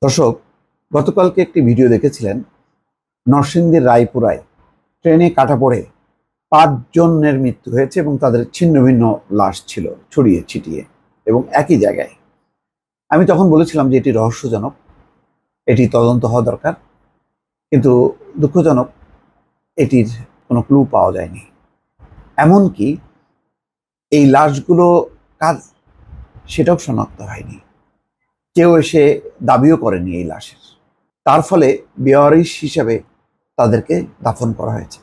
দর্শক, গতকালকে একটি ভিডিও দেখেছিলেন। নরসিংদীর রায়পুরায় ট্রেনে কাটা পড়ে 5 জনের মৃত্যু হয়েছে এবং তাদের ছিন্ন ভিন্ন লাশ ছিল ছড়িয়ে ছিটিয়ে এবং একই জায়গায়। আমি তখন বলেছিলাম যে এটি রহস্যজনক, এটি তদন্ত হওয়া দরকার, কিন্তু দুঃখজনক এটির কোনো ক্লু পাওয়া যায়নি। এমনকি এই লাশগুলো কার সেটাও শনাক্ত হয়নি, কেউ এসে দাবিও করেনি এই লাশের। তার ফলে বেওয়ারিশ হিসেবে তাদেরকে দাফন করা হয়েছে।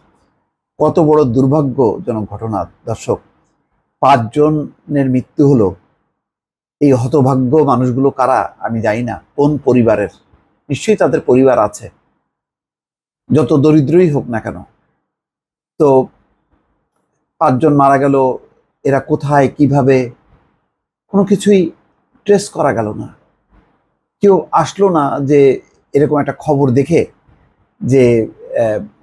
কত বড় দুর্ভাগ্যজনক ঘটনা দর্শক। 5 জনের মৃত্যু হলো। এই হতভাগ্য মানুষগুলো কারা আমি জানি না, কোন পরিবারের, নিশ্চয়ই তাদের পরিবার আছে, যত দরিদ্রই হোক না কেন। তো 5 জন মারা গেল, এরা কোথায় কিভাবে কোনো কিছুই ট্রেস করা গেল না। কেউ আসলো না যে এরকম একটা খবর দেখে যে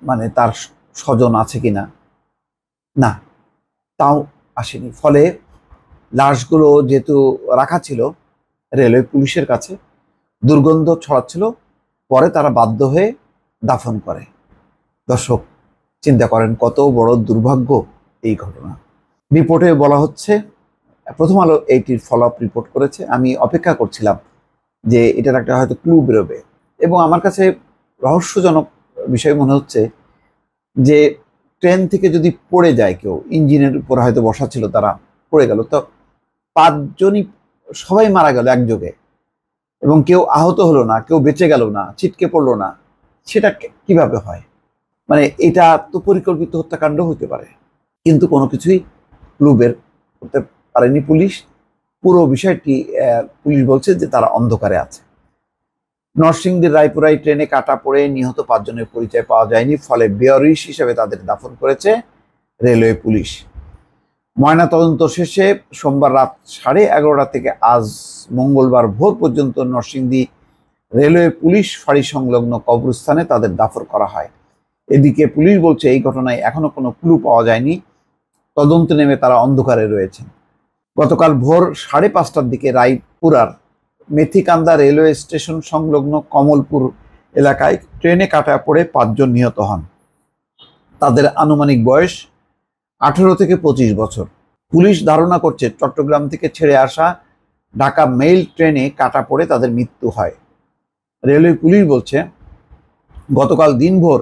মানে তার স্বজন আছে কিনা, না, তাও আসেনি। ফলে লাশগুলো যেহেতু রাখা ছিল রেলওয়ে পুলিশের কাছে, দুর্গন্ধ ছড়াচ্ছিল, পরে তারা বাধ্য হয়ে দাফন করে। দর্শক, চিন্তা করেন কত বড় দুর্ভাগ্য এই ঘটনা। রিপোর্টে বলা হচ্ছে, প্রথম আলো এইটির ফলো আপ রিপোর্ট করেছে, আমি অপেক্ষা করছিলাম যে এটার একটা হয়তো ক্লু বেরোবে। এবং আমার কাছে রহস্যজনক বিষয় মনে হচ্ছে যে ট্রেন থেকে যদি পড়ে যায় কেউ, ইঞ্জিনের উপর হয়তো বসা ছিল, তারা পড়ে গেল, তো 5 জনই সবাই মারা গেল একযোগে এবং কেউ আহত হলো না, কেউ বেঁচে গেল না, ছিটকে পড়লো না, সেটা কিভাবে হয়? মানে এটা তো পরিকল্পিত হত্যাকাণ্ড হতে পারে, কিন্তু কোনো কিছুই ক্লু বের করতে পারেনি পুলিশ। পুরো বিষয়টি পুলিশ বলছে যে তারা অন্ধকারে আছে। নরসিংদীর রায়পুরায় ট্রেনে কাটা পড়ে নিহত 5 জনের পরিচয় পাওয়া যায়নি, ফলে বেওয়ারিশ হিসেবে তাদের দাফন করেছে রেলওয়ে পুলিশ। ময়না তদন্ত শেষে সোমবার রাত 11:30 থেকে আজ মঙ্গলবার ভোর পর্যন্ত নরসিংদী রেলওয়ে পুলিশ ফাঁড়ি সংলগ্ন কবরস্থানে তাদের দাফন করা হয়। এদিকে পুলিশ বলছে এই ঘটনায় এখনো কোনো ক্লু পাওয়া যায়নি, তদন্তে নেমে তারা অন্ধকারে রয়েছেন। গতকাল ভোর 5:30টার দিকে রায়পুরার মেথিকান্দা রেলওয়ে স্টেশন সংলগ্ন কমলপুর এলাকায় ট্রেনে কাটা পড়ে 5 জন নিহত হন। তাদের আনুমানিক বয়স 18 থেকে 25 বছর। পুলিশ ধারণা করছে চট্টগ্রাম থেকে ছেড়ে আসা ঢাকা মেইল ট্রেনে কাটা পড়ে তাদের মৃত্যু হয়। রেলওয়ে পুলিশ বলছে গতকাল দিনভর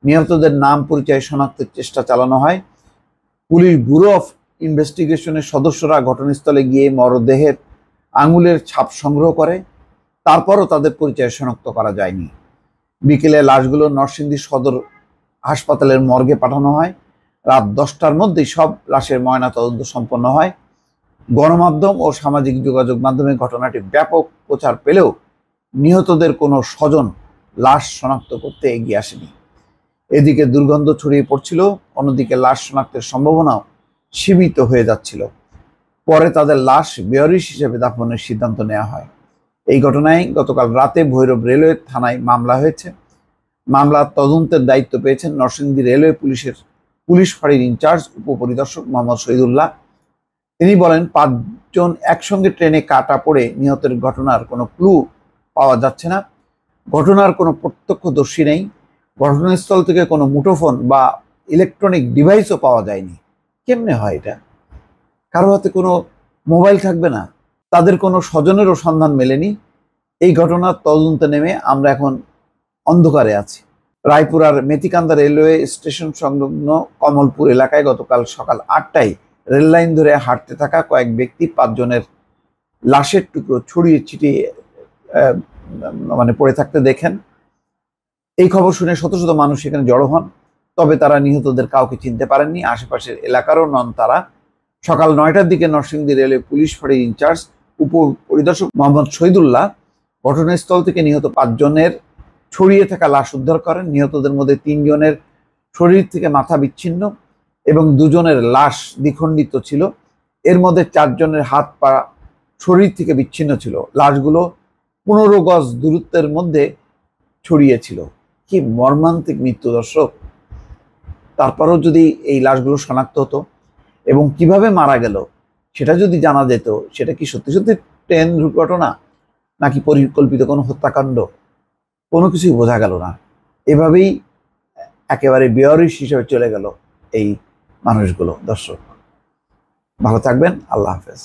নিহতদের নাম পরিচয় শনাক্তের চেষ্টা চালানো হয়। পুলিশ ব্যুরো অফ ইনভেস্টিগেশনের সদস্যরা ঘটনাস্থলে গিয়ে মরদেহের আঙুলের ছাপ সংগ্রহ করে, তারপরও তাদের পরিচয় শনাক্ত করা যায়নি। বিকেলে লাশগুলো নরসিংদী সদর হাসপাতালের মর্গে পাঠানো হয়। রাত 10টার মধ্যেই সব লাশের ময়নাতদন্ত সম্পন্ন হয়। গণমাধ্যম ও সামাজিক যোগাযোগ মাধ্যমে ঘটনাটি ব্যাপক প্রচার পেলেও নিহতদের কোনো স্বজন লাশ শনাক্ত করতে এগিয়ে আসেনি। এদিকে দুর্গন্ধ ছড়িয়ে পড়ছিল, অন্যদিকে লাশ শনাক্তের সম্ভাবনাও সীমিত হয়ে যাচ্ছিল। পরে তাদের লাশ বেওয়ারিশ হিসেবে দাফনের সিদ্ধান্ত নেওয়া হয়। এই ঘটনায় গতকাল রাতে ভৈরব রেলওয়ে থানায় মামলা হয়েছে। মামলার তদন্তের দায়িত্ব পেয়েছেন নরসিংদী রেলওয়ে পুলিশের পুলিশ ফাঁড়ির ইনচার্জ উপপরিদর্শক মোহাম্মদ শহীদুল্লাহ। তিনি বলেন, 5 জন একসঙ্গে ট্রেনে কাটা পড়ে নিহতের ঘটনার কোনো ক্লু পাওয়া যাচ্ছে না। ঘটনার কোনো প্রত্যক্ষদর্শী নেই। ঘটনাস্থল থেকে কোনো মুঠোফোন বা ইলেকট্রনিক ডিভাইসও পাওয়া যায়নি। কেমনে হয় এটা? কারো হাতে কোনো মোবাইল থাকবে না? তাদের কোনো স্বজনেরও সন্ধান মেলেনি। এই ঘটনার তদন্তে নেমে আমরা এখন অন্ধকারে আছি। রায়পুরার মেথিকান্দা রেলওয়ে স্টেশন সংলগ্ন কমলপুর এলাকায় গতকাল সকাল 8টায় রেল লাইন ধরে হাঁটতে থাকা কয়েক ব্যক্তি 5 জনের লাশের টুকরো ছড়িয়ে ছিটিয়ে পড়ে থাকতে দেখেন। এই খবর শুনে শত শত মানুষ সেখানে জড়ো হন, তবে তারা নিহতদের কাউকে চিনতে পারেননি, আশেপাশের এলাকারও নন তারা। সকাল 9টার দিকে নরসিংদী রেলওয়ে পুলিশ ফাঁড়ির ইনচার্জ উপপরিদর্শক মোহাম্মদ শহীদুল্লাহ ঘটনাস্থল থেকে নিহত 5 জনের ছড়িয়ে থাকা লাশ উদ্ধার করেন। নিহতদের মধ্যে 3 জনের শরীর থেকে মাথা বিচ্ছিন্ন এবং 2 জনের লাশ দ্বিখণ্ডিত ছিল। এর মধ্যে 4 জনের হাত পা শরীর থেকে বিচ্ছিন্ন ছিল। লাশগুলো 15 গজ দূরত্বের মধ্যে ছড়িয়েছিল। কি মর্মান্তিক মৃত্যু দর্শক! তারপরেও যদি এই লাশগুলো শনাক্ত হতো এবং কিভাবে মারা গেল সেটা যদি জানা যেত, সেটা কি সত্যি সত্যি ট্রেন দুর্ঘটনা নাকি পরিকল্পিত কোনো হত্যাকাণ্ড, কোনো কিছুই বোঝা গেল না। এভাবেই একেবারে বেয়ারিশ হিসেবে চলে গেল এই মানুষগুলো। দর্শক ভালো থাকবেন, আল্লাহ হাফেজ।